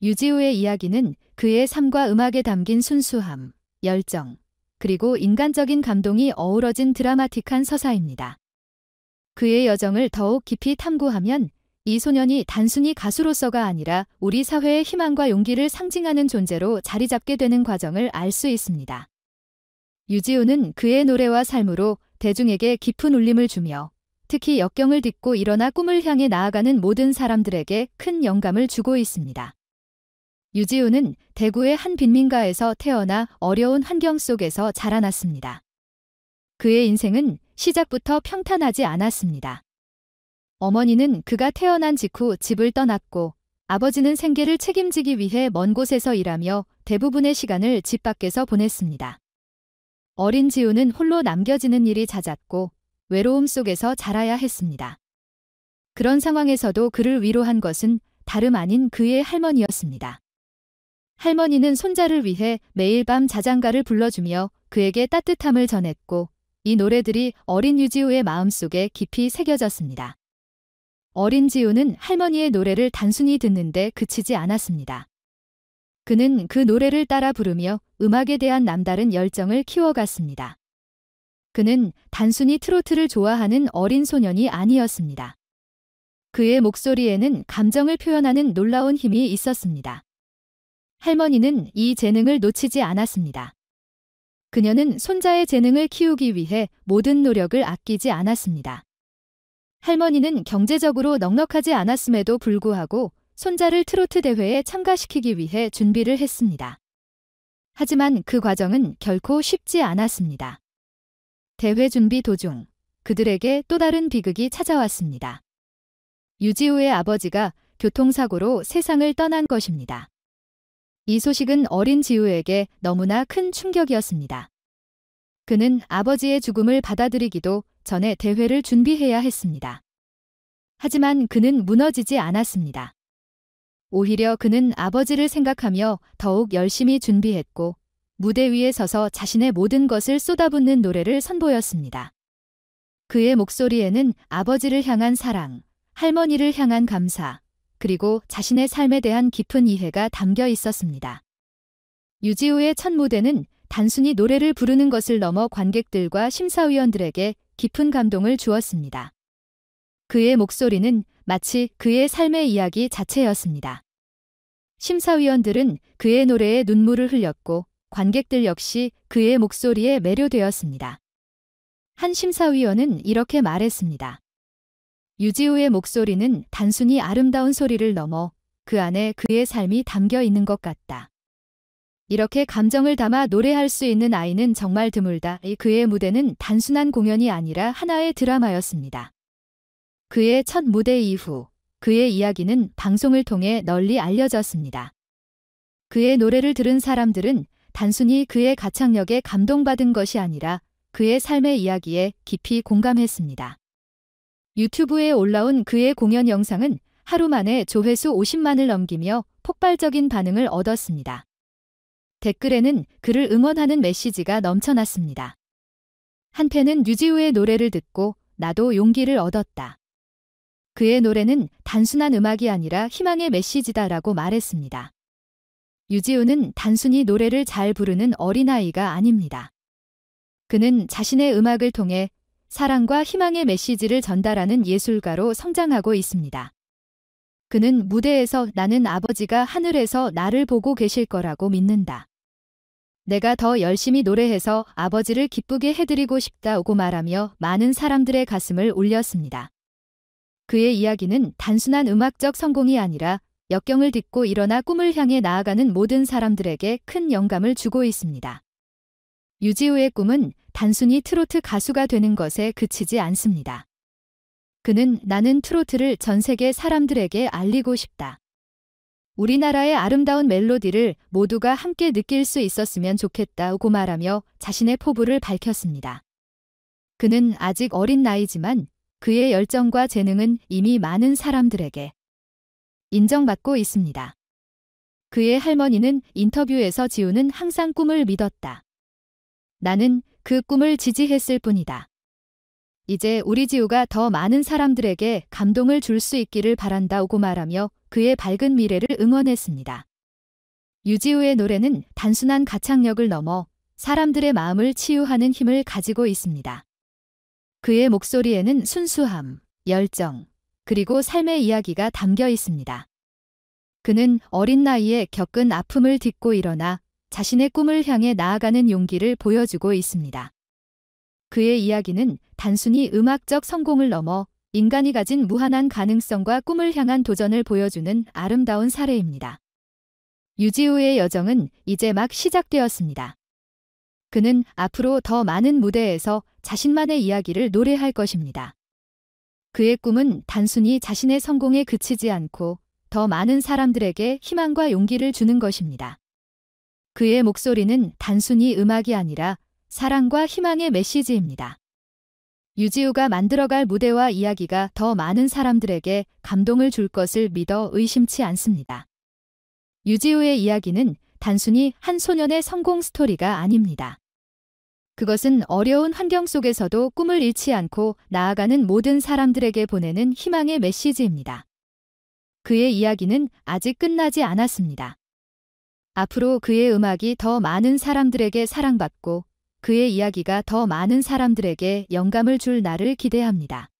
유지우의 이야기는 그의 삶과 음악에 담긴 순수함, 열정, 그리고 인간적인 감동이 어우러진 드라마틱한 서사입니다. 그의 여정을 더욱 깊이 탐구하면 이 소년이 단순히 가수로서가 아니라 우리 사회의 희망과 용기를 상징하는 존재로 자리 잡게 되는 과정을 알 수 있습니다. 유지우는 그의 노래와 삶으로 대중에게 깊은 울림을 주며 특히 역경을 딛고 일어나 꿈을 향해 나아가는 모든 사람들에게 큰 영감을 주고 있습니다. 유지우는 대구의 한 빈민가에서 태어나 어려운 환경 속에서 자라났습니다. 그의 인생은 시작부터 평탄하지 않았습니다. 어머니는 그가 태어난 직후 집을 떠났고 아버지는 생계를 책임지기 위해 먼 곳에서 일하며 대부분의 시간을 집 밖에서 보냈습니다. 어린 지우는 홀로 남겨지는 일이 잦았고 외로움 속에서 자라야 했습니다. 그런 상황에서도 그를 위로한 것은 다름 아닌 그의 할머니였습니다. 할머니는 손자를 위해 매일 밤 자장가를 불러주며 그에게 따뜻함을 전했고 이 노래들이 어린 유지우의 마음속에 깊이 새겨졌습니다. 어린 지우는 할머니의 노래를 단순히 듣는데 그치지 않았습니다. 그는 그 노래를 따라 부르며 음악에 대한 남다른 열정을 키워갔습니다. 그는 단순히 트로트를 좋아하는 어린 소년이 아니었습니다. 그의 목소리에는 감정을 표현하는 놀라운 힘이 있었습니다. 할머니는 이 재능을 놓치지 않았습니다. 그녀는 손자의 재능을 키우기 위해 모든 노력을 아끼지 않았습니다. 할머니는 경제적으로 넉넉하지 않았음에도 불구하고 손자를 트로트 대회에 참가시키기 위해 준비를 했습니다. 하지만 그 과정은 결코 쉽지 않았습니다. 대회 준비 도중 그들에게 또 다른 비극이 찾아왔습니다. 유지우의 아버지가 교통사고로 세상을 떠난 것입니다. 이 소식은 어린 지우에게 너무나 큰 충격이었습니다. 그는 아버지의 죽음을 받아들이기도 전에 대회를 준비해야 했습니다. 하지만 그는 무너지지 않았습니다. 오히려 그는 아버지를 생각하며 더욱 열심히 준비했고 무대 위에 서서 자신의 모든 것을 쏟아붓는 노래를 선보였습니다. 그의 목소리에는 아버지를 향한 사랑, 할머니를 향한 감사, 그리고 자신의 삶에 대한 깊은 이해가 담겨 있었습니다. 유지우의 첫 무대는 단순히 노래를 부르는 것을 넘어 관객들과 심사위원들에게 깊은 감동을 주었습니다. 그의 목소리는 마치 그의 삶의 이야기 자체였습니다. 심사위원들은 그의 노래에 눈물을 흘렸고 관객들 역시 그의 목소리에 매료되었습니다. 한 심사위원은 이렇게 말했습니다. 유지우의 목소리는 단순히 아름다운 소리를 넘어 그 안에 그의 삶이 담겨 있는 것 같다. 이렇게 감정을 담아 노래할 수 있는 아이는 정말 드물다. 그의 무대는 단순한 공연이 아니라 하나의 드라마였습니다. 그의 첫 무대 이후 그의 이야기는 방송을 통해 널리 알려졌습니다. 그의 노래를 들은 사람들은 단순히 그의 가창력에 감동받은 것이 아니라 그의 삶의 이야기에 깊이 공감했습니다. 유튜브에 올라온 그의 공연 영상은 하루 만에 조회수 50만을 넘기며 폭발적인 반응을 얻었습니다. 댓글에는 그를 응원하는 메시지가 넘쳐났습니다. 한 팬은 유지우의 노래를 듣고 나도 용기를 얻었다. 그의 노래는 단순한 음악이 아니라 희망의 메시지다라고 말했습니다. 유지우는 단순히 노래를 잘 부르는 어린아이가 아닙니다. 그는 자신의 음악을 통해 사랑과 희망의 메시지를 전달하는 예술가로 성장하고 있습니다. 그는 무대에서 나는 아버지가 하늘에서 나를 보고 계실 거라고 믿는다. 내가 더 열심히 노래해서 아버지를 기쁘게 해드리고 싶다고 말하며 많은 사람들의 가슴을 울렸습니다. 그의 이야기는 단순한 음악적 성공이 아니라 역경을 딛고 일어나 꿈을 향해 나아가는 모든 사람들에게 큰 영감을 주고 있습니다. 유지우의 꿈은 단순히 트로트 가수가 되는 것에 그치지 않습니다. 그는 나는 트로트를 전 세계 사람들에게 알리고 싶다. 우리나라의 아름다운 멜로디를 모두가 함께 느낄 수 있었으면 좋겠다고 말하며 자신의 포부를 밝혔습니다. 그는 아직 어린 나이지만 그의 열정과 재능은 이미 많은 사람들에게 인정받고 있습니다. 그의 할머니는 인터뷰에서 지우는 항상 꿈을 믿었다. 나는 그 꿈을 지지했을 뿐이다. 이제 우리 지우가 더 많은 사람들에게 감동을 줄 수 있기를 바란다고 말하며 그의 밝은 미래를 응원했습니다. 유지우의 노래는 단순한 가창력을 넘어 사람들의 마음을 치유하는 힘을 가지고 있습니다. 그의 목소리에는 순수함, 열정, 그리고 삶의 이야기가 담겨 있습니다. 그는 어린 나이에 겪은 아픔을 딛고 일어나 자신의 꿈을 향해 나아가는 용기를 보여주고 있습니다. 그의 이야기는 단순히 음악적 성공을 넘어 인간이 가진 무한한 가능성과 꿈을 향한 도전을 보여주는 아름다운 사례입니다. 유지우의 여정은 이제 막 시작되었습니다. 그는 앞으로 더 많은 무대에서 자신만의 이야기를 노래할 것입니다. 그의 꿈은 단순히 자신의 성공에 그치지 않고 더 많은 사람들에게 희망과 용기를 주는 것입니다. 그의 목소리는 단순히 음악이 아니라 사랑과 희망의 메시지입니다. 유지우가 만들어갈 무대와 이야기가 더 많은 사람들에게 감동을 줄 것을 믿어 의심치 않습니다. 유지우의 이야기는 단순히 한 소년의 성공 스토리가 아닙니다. 그것은 어려운 환경 속에서도 꿈을 잃지 않고 나아가는 모든 사람들에게 보내는 희망의 메시지입니다. 그의 이야기는 아직 끝나지 않았습니다. 앞으로 그의 음악이 더 많은 사람들에게 사랑받고 그의 이야기가 더 많은 사람들에게 영감을 줄 날을 기대합니다.